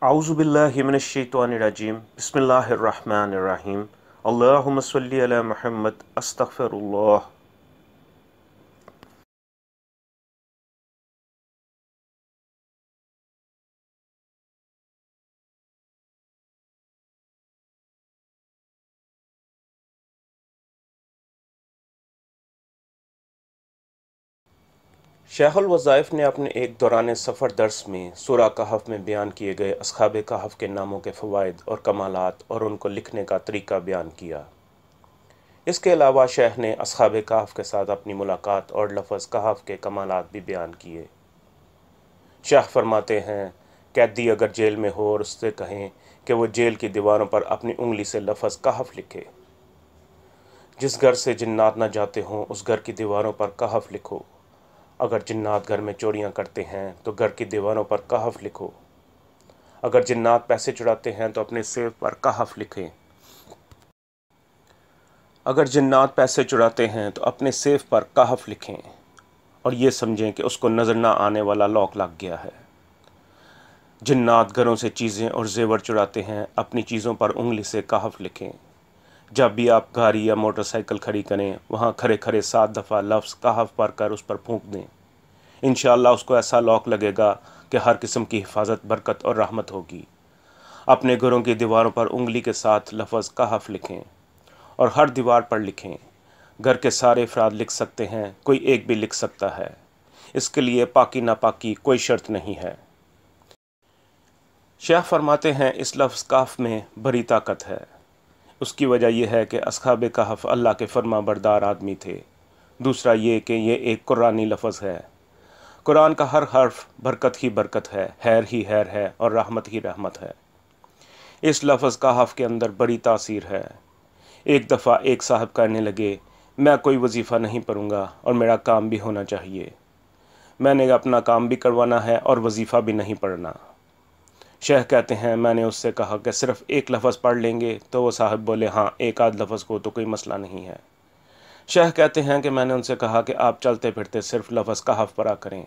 अऊज़ु बिल्लाहि मिनश्शैतानिर्रजीम बिस्मिल्लाहिर्रहमानिर्रहीम अल्लाहुम्मा सल्लि अला मुहम्मद अस्तगफिरुल्लाह। शेखुल वज़ाइफ ने अपने एक दौरान सफ़र दर्स में सूरह कहफ में बयान किए गए अस्हाब कहफ के नामों के फ़वाइद और कमालात और उनको लिखने का तरीका बयान किया। इसके अलावा शेख ने अस्हाब कहफ के साथ अपनी मुलाकात और लफ्ज़ कहफ के कमालात भी बयान किए। शेख फरमाते हैं, कैदी अगर जेल में हो और उससे कहें कि वो जेल की दीवारों पर अपनी उंगली से लफ्ज़ कहफ लिखे। जिस घर से जिन्नात न जाते हों उस घर की दीवारों पर कहफ लिखो। अगर जिन्नात घर में चोरियां करते हैं तो घर की दीवारों पर कहफ लिखो। अगर जिन्नात पैसे चुराते हैं तो अपने सेफ पर कहफ लिखें। अगर जिन्नात पैसे चुराते हैं तो अपने सेफ पर कहफ लिखें और ये समझें कि उसको नज़र ना आने वाला लॉक लग गया है। जिन्नात घरों से चीज़ें और जेवर चुराते हैं, अपनी चीज़ों पर उंगली से कहफ लिखें। जब भी आप गाड़ी या मोटरसाइकिल खड़ी करें वहाँ खड़े खड़े 7 दफ़ा लफ्ज़ कहफ पढ़ कर उस पर फूंक दें। इंशाअल्लाह उसको ऐसा लॉक लगेगा कि हर किस्म की हिफाजत, बरकत और रहमत होगी। अपने घरों की दीवारों पर उंगली के साथ लफ्ज़ कहफ लिखें और हर दीवार पर लिखें। घर के सारे अफराद लिख सकते हैं, कोई एक भी लिख सकता है। इसके लिए पाकी नापाकी कोई शर्त नहीं है। शेख फरमाते हैं, इस लफ्ज़ कहफ में बड़ी ताकत है। उसकी वजह यह है कि अस्हाब कहफ अल्लाह के फरमा बरदार आदमी थे। दूसरा ये कि ये एक कुरानी लफ्ज़ है। कुरान का हर हर्फ बरकत ही बरकत है, हैर ही हैर है और रहमत ही रहमत है। इस लफ्ज़ कहफ के अंदर बड़ी तासीर है। एक दफ़ा एक साहब कहने लगे, मैं कोई वजीफ़ा नहीं पढ़ूँगा और मेरा काम भी होना चाहिए। मैंने अपना काम भी करवाना है और वजीफ़ा भी नहीं पढ़ना। शेख कहते हैं, मैंने उससे कहा कि सिर्फ़ एक लफ्ज़ पढ़ लेंगे? तो वो साहब बोले, हाँ, एक आध लफ्ज़ को तो कोई मसला नहीं है। शेख कहते हैं कि मैंने उनसे कहा कि आप चलते फिरते सिर्फ लफ्ज़ कहफ पढ़ा करें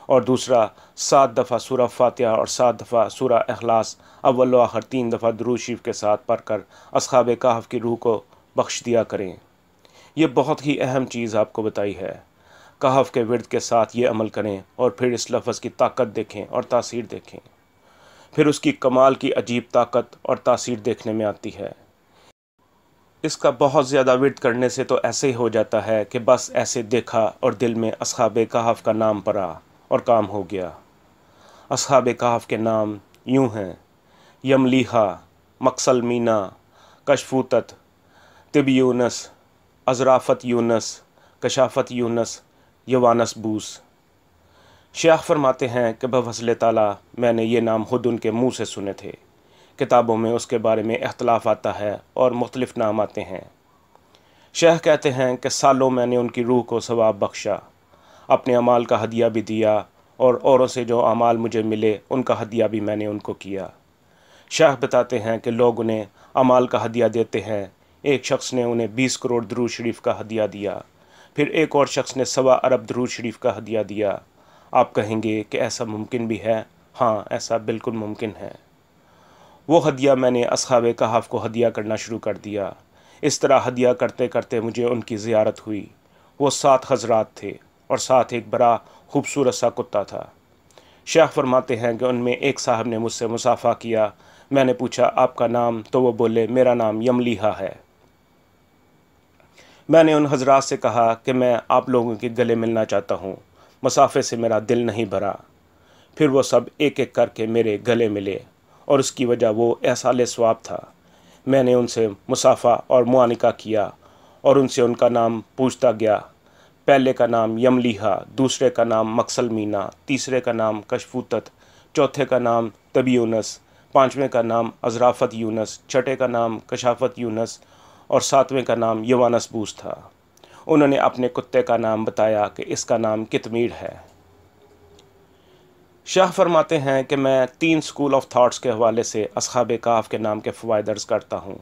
और दूसरा 7 दफ़ा सूरह फातिहा और 7 दफ़ा सूरह इखलास अव्वल व आखिर 3 दफ़ा दुरूद शरीफ के साथ पढ़कर अस्हाब कहफ की रूह को बख्श दिया करें। ये बहुत ही अहम चीज़ आपको बताई है। कहफ के विर्द के साथ ये अमल करें और फिर इस लफ्ज़ की ताकत देखें और तासीर देखें। फिर उसकी कमाल की अजीब ताकत और तासीर देखने में आती है। इसका बहुत ज़्यादा विर्द करने से तो ऐसे ही हो जाता है कि बस ऐसे देखा और दिल में अस्हाब कहफ का नाम पड़ा और काम हो गया। अस्हाब कहफ के नाम यूँ हैं: यमलीहा, मकसल मीना, कशफूतत, तिब यूनस, अज़राफ़त यूनस, कशाफ़त यूनस, यवानस बूस। शेख फरमाते हैं कि बफ़ज़ल ताला मैंने ये नाम खुद उनके मुँह से सुने थे। किताबों में उसके बारे में इख्तलाफ आता है और मुख्तलिफ नाम आते हैं। शेख कहते हैं कि सालों मैंने उनकी रूह को सवाब बख्शा, अपने अमाल का हदिया भी दिया और औरों से जो अमाल मुझे मिले उनका हदिया भी मैंने उनको किया। शेख बताते हैं कि लोग उन्हें अमाल का हदिया देते हैं। एक शख्स ने उन्हें 20 करोड़ दुरूद शरीफ का हदिया दिया, फिर एक और शख्स ने 1.25 अरब दुरूद शरीफ का हदिया दिया। आप कहेंगे कि ऐसा मुमकिन भी है? हाँ, ऐसा बिल्कुल मुमकिन है। वो हदिया मैंने अस्हाब कहफ को हदिया करना शुरू कर दिया। इस तरह हदिया करते करते मुझे उनकी ज़ियारत हुई। वो 7 हज़रात थे और साथ एक बड़ा खूबसूरत सा कुत्ता था। शेख फरमाते हैं कि उनमें एक साहब ने मुझसे मुसाफ़ा किया। मैंने पूछा, आपका नाम? तो वो बोले, मेरा नाम यमलीहा है। मैंने उन हज़रात से कहा कि मैं आप लोगों के गले मिलना चाहता हूँ, मुसाफ़े से मेरा दिल नहीं भरा। फिर वो सब एक एक करके मेरे गले मिले और उसकी वजह वो एहसाल सवाब था। मैंने उनसे मुसाफ़ा और मुआनिका किया और उनसे उनका नाम पूछता गया। पहले का नाम यमलीहा, दूसरे का नाम मकसल मीना, तीसरे का नाम कशफूतत, चौथे का नाम तबी यूनस, पाँचवें का नाम अज़राफ़त यूनस, छठे का नाम कशाफ़त यूनस और 7वें का नाम यवानस बूस था। उन्होंने अपने कुत्ते का नाम बताया कि इसका नाम कितमीर है। शेख फरमाते हैं कि मैं 3 स्कूल ऑफ थाट्स के हवाले से अस्हाब कहफ के नाम के फ़वाइद अर्ज़ करता हूँ।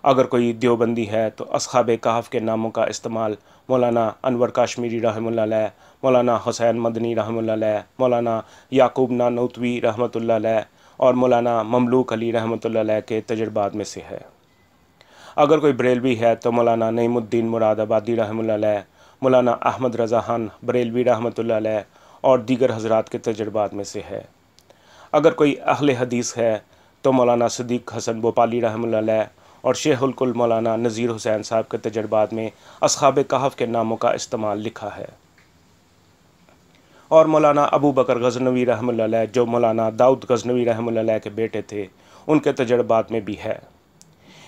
अगर कोई देवबंदी है तो अस्हाब कहफ के नामों का इस्तेमाल मौलाना अनवर काश्मीरी रहमतुल्लाह अलैह, मौलाना हुसैन मदनी रहमतुल्लाह अलैह, मौलाना याकूब नानूतवी रहमतुल्लाह अलैह اور مولانا مملوک علی رحمۃ اللہ علیہ کے تجربات میں سے ہے۔ اگر کوئی بریلوی ہے تو مولانا نعیم الدین مراد آبادی رحمۃ اللہ علیہ، مولانا احمد رضا خان بریلوی رحمۃ اللہ علیہ اور دیگر حضرات کے تجربات میں سے ہے۔ اگر کوئی اہل حدیث ہے تو مولانا صدیق حسن بھوپالی رحمۃ اللہ علیہ اور شیخ الکل مولانا نذیر حسین صاحب کے تجربات میں اصحاب کہف کے ناموں کا استعمال لکھا ہے۔ اور مولانا ابو بکر غزنوی رحمۃ اللہ علیہ جو مولانا داؤد غزنوی رحمۃ اللہ علیہ کے بیٹے تھے، ان کے تجربات میں بھی ہے۔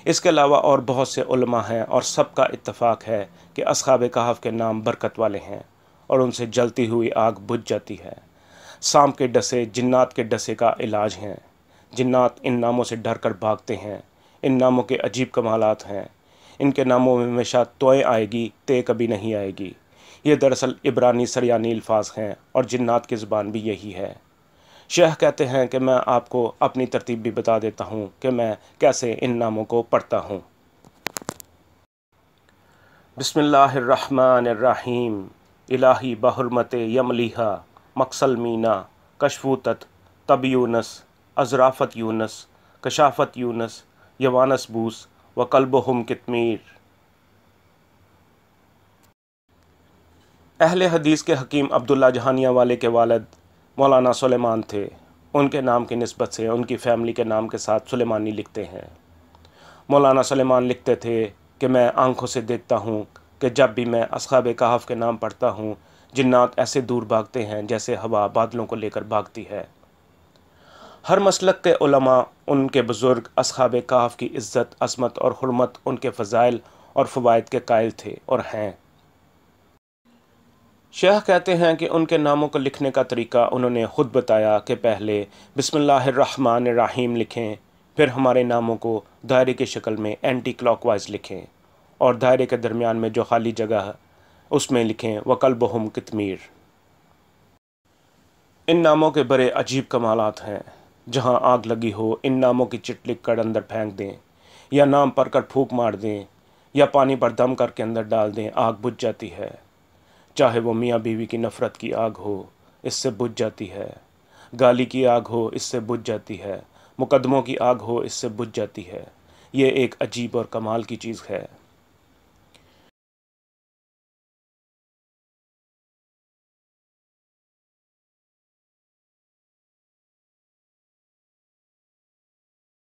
اس کے علاوہ اور بہت سے علماء ہیں اور سب کا اتفاق ہے کہ اصحاب کہف کے نام برکت والے ہیں اور ان سے جلتی ہوئی آگ بجھ جاتی ہے۔ سانپ کے ڈسے جنات کے ڈسے کا علاج ہیں۔ جنات ان ناموں سے ڈر کر بھاگتے ہیں۔ ان ناموں کے عجیب کمالات ہیں۔ ان کے ناموں میں ہمیشہ توئیں آئے گی، تے کبھی نہیں آئے گی۔ یہ دراصل عبرانی سریانی الفاظ ہیں اور جنات کی زبان بھی یہی ہے۔ شیخ کہتے ہیں کہ میں آپ کو اپنی ترتیب بھی بتا دیتا ہوں کہ میں کیسے ان ناموں کو پڑھتا ہوں۔ بسم اللہ الرحمن الرحیم۔ الہی بحرمت یملیہا، مقصل مینا، کشفوتت، تب یونس، ازرافت یونس، کشافت یونس، یوانس بوس، وقلبہم کتمیر۔ اہل حدیث کے حکیم عبداللہ جہانیہ والے کے والد مولانا سلیمان تھے۔ ان کے نام کی نسبت سے ان کی فیملی کے نام کے ساتھ سلیمانی لکھتے ہیں۔ مولانا سلیمان لکھتے تھے کہ میں آنکھوں سے دیکھتا ہوں کہ جب بھی میں اصحاب کہف کے نام پڑھتا ہوں، جنات ایسے دور بھاگتے ہیں جیسے ہوا بادلوں کو لے کر بھاگتی ہے۔ ہر مسلک کے علماء، ان کے بزرگ اصحاب کہف کی عزت، عظمت اور حرمت، ان کے فضائل اور فوائد کے قائل تھے اور ہیں۔ شیخ کہتے ہیں کہ ان کے ناموں کو لکھنے کا طریقہ انہوں نے خود بتایا کہ پہلے بسم اللہ الرحمن الرحیم لکھیں، پھر ہمارے ناموں کو دائرے کی شکل میں اینٹی کلاک وائز لکھیں اور دائرے کے درمیان میں جو خالی جگہ ہے اس میں لکھیں وقلبہم کتمیر۔ ان ناموں کے بڑے عجیب کمالات ہیں۔ جہاں آگ لگی ہو، ان ناموں کی چٹ لکھ کر اندر پھینک دیں، یا نام پڑھ کر پھونک مار دیں، یا پانی پر دم کر کے اندر ڈال دیں، آگ بجھ جاتی ہے۔ چاہے وہ میاں بیوی کی نفرت کی آگ ہو، اس سے بجھ جاتی ہے۔ گالی کی آگ ہو، اس سے بجھ جاتی ہے۔ مقدموں کی آگ ہو، اس سے بجھ جاتی ہے۔ یہ ایک عجیب اور کمال کی چیز ہے۔